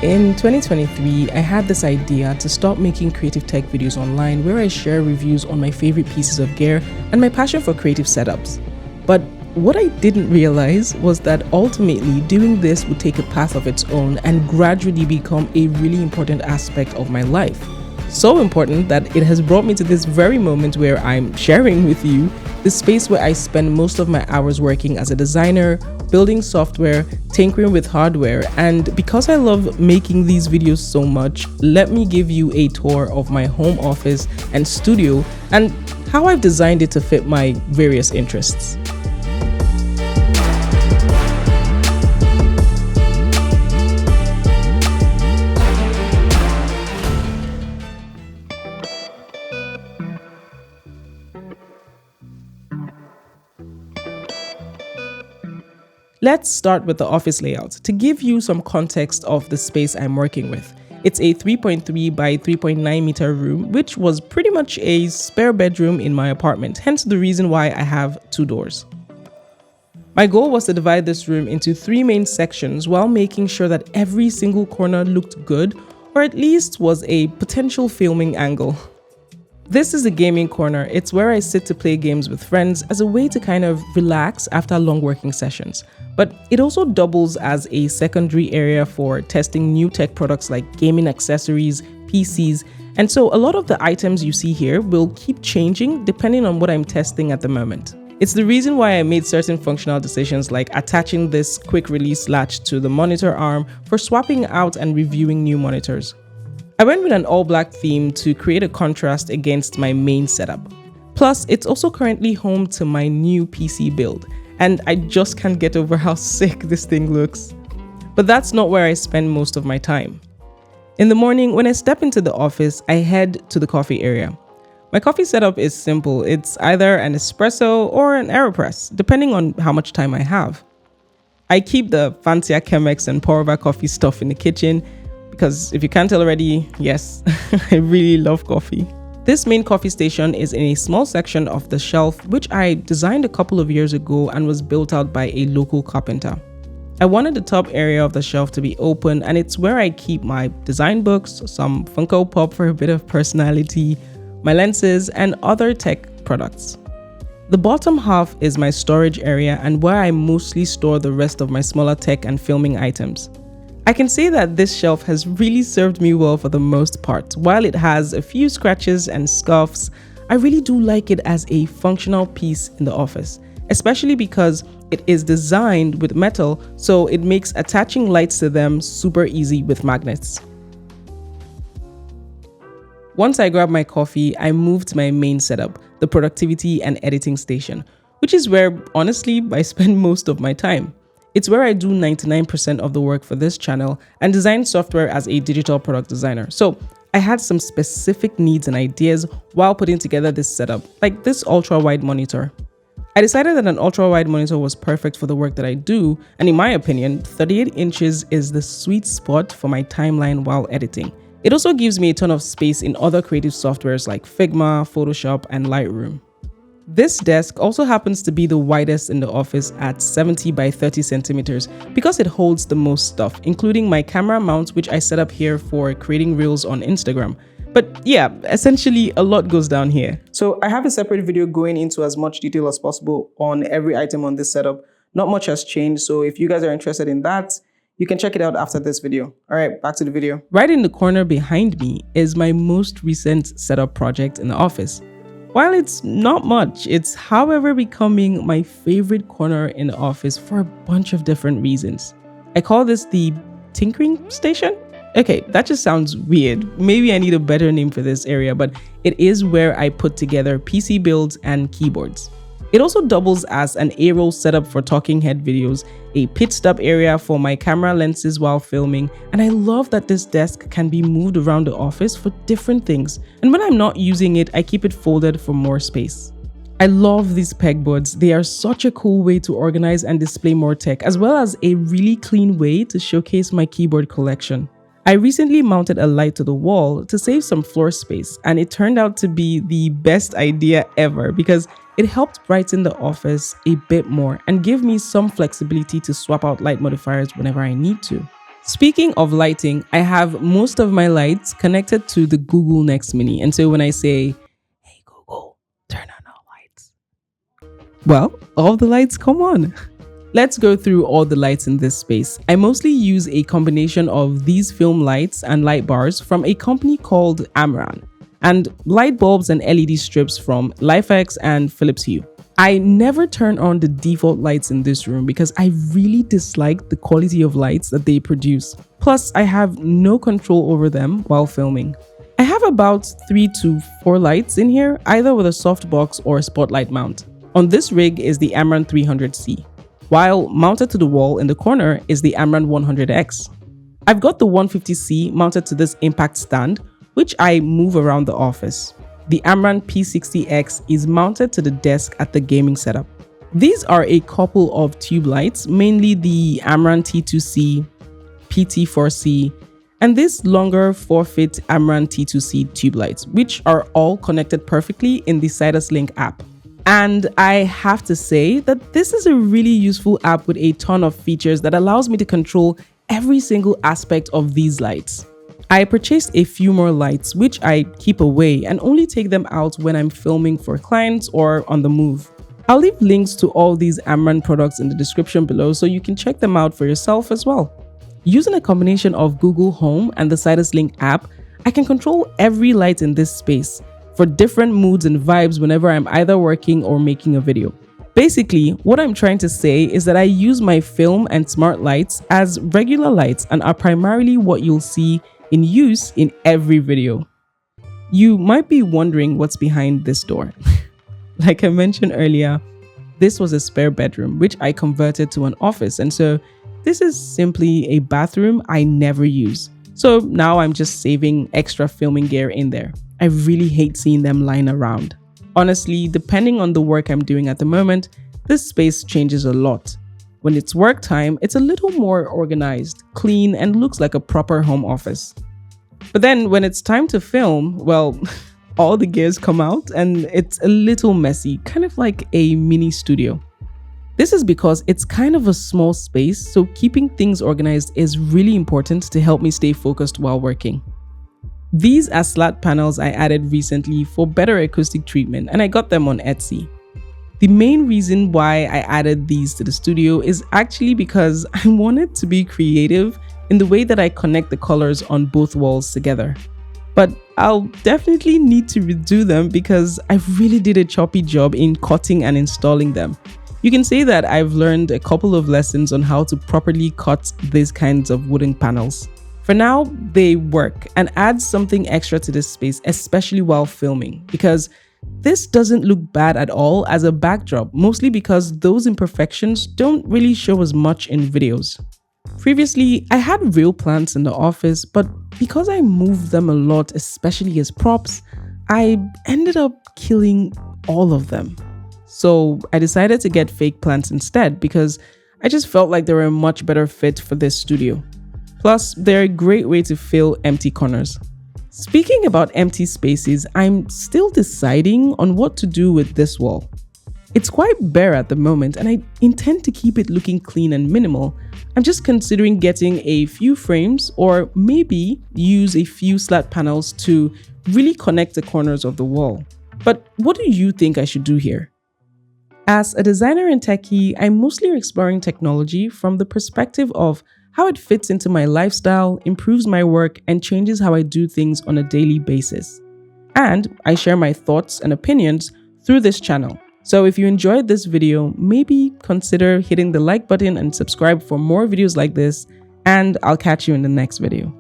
In 2023, I had this idea to stop making creative tech videos online where I share reviews on my favorite pieces of gear and my passion for creative setups. But what I didn't realize was that ultimately doing this would take a path of its own and gradually become a really important aspect of my life. So important that it has brought me to this very moment where I'm sharing with you the space where I spend most of my hours working as a designer, building software, tinkering with hardware, and because I love making these videos so much, let me give you a tour of my home office and studio and how I've designed it to fit my various interests. Let's start with the office layout to give you some context of the space I'm working with. It's a 3.3 by 3.9 meter room, which was pretty much a spare bedroom in my apartment, hence the reason why I have 2 doors. My goal was to divide this room into 3 main sections while making sure that every single corner looked good, or at least was a potential filming angle. This is a gaming corner. It's where I sit to play games with friends as a way to kind of relax after long working sessions. But it also doubles as a secondary area for testing new tech products like gaming accessories, PCs, and so a lot of the items you see here will keep changing depending on what I'm testing at the moment. It's the reason why I made certain functional decisions like attaching this quick release latch to the monitor arm for swapping out and reviewing new monitors. I went with an all-black theme to create a contrast against my main setup. Plus, it's also currently home to my new PC build, and I just can't get over how sick this thing looks. But that's not where I spend most of my time. In the morning, when I step into the office, I head to the coffee area. My coffee setup is simple. It's either an espresso or an AeroPress, depending on how much time I have. I keep the fancier Chemex and pour over coffee stuff in the kitchen, because if you can't tell already, yes, I really love coffee. This main coffee station is in a small section of the shelf, which I designed a couple of years ago and was built out by a local carpenter. I wanted the top area of the shelf to be open, and it's where I keep my design books, some Funko Pop for a bit of personality, my lenses, and other tech products. The bottom half is my storage area and where I mostly store the rest of my smaller tech and filming items. I can say that this shelf has really served me well for the most part. While it has a few scratches and scuffs, I really do like it as a functional piece in the office, especially because it is designed with metal, so it makes attaching lights to them super easy with magnets. Once I grab my coffee, I move to my main setup, the productivity and editing station, which is where, honestly, I spend most of my time. It's where I do 99% of the work for this channel and design software as a digital product designer. So I had some specific needs and ideas while putting together this setup, like this ultra-wide monitor. I decided that an ultra-wide monitor was perfect for the work that I do, and in my opinion, 38 inches is the sweet spot for my timeline while editing. It also gives me a ton of space in other creative softwares like Figma, Photoshop, and Lightroom. This desk also happens to be the widest in the office at 70 by 30 centimeters because it holds the most stuff, including my camera mount, which I set up here for creating reels on Instagram. But yeah, essentially a lot goes down here. So I have a separate video going into as much detail as possible on every item on this setup. Not much has changed, so if you guys are interested in that, you can check it out after this video. All right, back to the video. Right in the corner behind me is my most recent setup project in the office. While it's not much, it's however becoming my favorite corner in the office for a bunch of different reasons. I call this the tinkering station. Okay, that just sounds weird. Maybe I need a better name for this area, but it is where I put together PC builds and keyboards. It also doubles as an A-roll setup for talking head videos, a pit stop area for my camera lenses while filming, and I love that this desk can be moved around the office for different things, and when I'm not using it, I keep it folded for more space. I love these pegboards. They are such a cool way to organize and display more tech, as well as a really clean way to showcase my keyboard collection. I recently mounted a light to the wall to save some floor space, and it turned out to be the best idea ever because it helped brighten the office a bit more and give me some flexibility to swap out light modifiers whenever I need to. Speaking of lighting, I have most of my lights connected to the Google Nest Mini. And so when I say, hey Google, turn on all lights, well, all the lights come on. Let's go through all the lights in this space. I mostly use a combination of these film lights and light bars from a company called Amran, and light bulbs and LED strips from Lifex and Philips Hue. I never turn on the default lights in this room because I really dislike the quality of lights that they produce. Plus, I have no control over them while filming. I have about 3 to 4 lights in here, either with a softbox or a spotlight mount. On this rig is the Amran 300C, while mounted to the wall in the corner is the Amran 100X. I've got the 150C mounted to this impact stand, which I move around the office. The Amran P60X is mounted to the desk at the gaming setup. These are a couple of tube lights, mainly the Amran T2C, PT4C, and this longer 4-fit Amran T2C tube lights, which are all connected perfectly in the Sidus Link app. And I have to say that this is a really useful app with a ton of features that allows me to control every single aspect of these lights. I purchased a few more lights, which I keep away and only take them out when I'm filming for clients or on the move. I'll leave links to all these Amran products in the description below so you can check them out for yourself as well. Using a combination of Google Home and the Sidus Link app, I can control every light in this space for different moods and vibes whenever I'm either working or making a video. Basically, what I'm trying to say is that I use my film and smart lights as regular lights and are primarily what you'll see in use in every video. You might be wondering what's behind this door. Like I mentioned earlier, this was a spare bedroom, which I converted to an office. And so this is simply a bathroom I never use. So now I'm just saving extra filming gear in there. I really hate seeing them lying around. Honestly, depending on the work I'm doing at the moment, this space changes a lot. When it's work time, it's a little more organized, clean, and looks like a proper home office. But then when it's time to film, well, all the gears come out and it's a little messy, kind of like a mini studio. This is because it's kind of a small space, so keeping things organized is really important to help me stay focused while working. These are slat panels I added recently for better acoustic treatment, and I got them on Etsy. The main reason why I added these to the studio is actually because I wanted to be creative in the way that I connect the colors on both walls together. But I'll definitely need to redo them because I really did a choppy job in cutting and installing them. You can say that I've learned a couple of lessons on how to properly cut these kinds of wooden panels. For now, they work and add something extra to this space, especially while filming, because this doesn't look bad at all as a backdrop, mostly because those imperfections don't really show as much in videos. Previously, I had real plants in the office, but because I moved them a lot, especially as props, I ended up killing all of them. So I decided to get fake plants instead because I just felt like they were a much better fit for this studio. Plus, they're a great way to fill empty corners. Speaking about empty spaces, I'm still deciding on what to do with this wall. It's quite bare at the moment and I intend to keep it looking clean and minimal. I'm just considering getting a few frames or maybe use a few slat panels to really connect the corners of the wall. But what do you think I should do here? As a designer and techie, I'm mostly exploring technology from the perspective of how it fits into my lifestyle, improves my work, and changes how I do things on a daily basis. And I share my thoughts and opinions through this channel. So if you enjoyed this video, maybe consider hitting the like button and subscribe for more videos like this, and I'll catch you in the next video.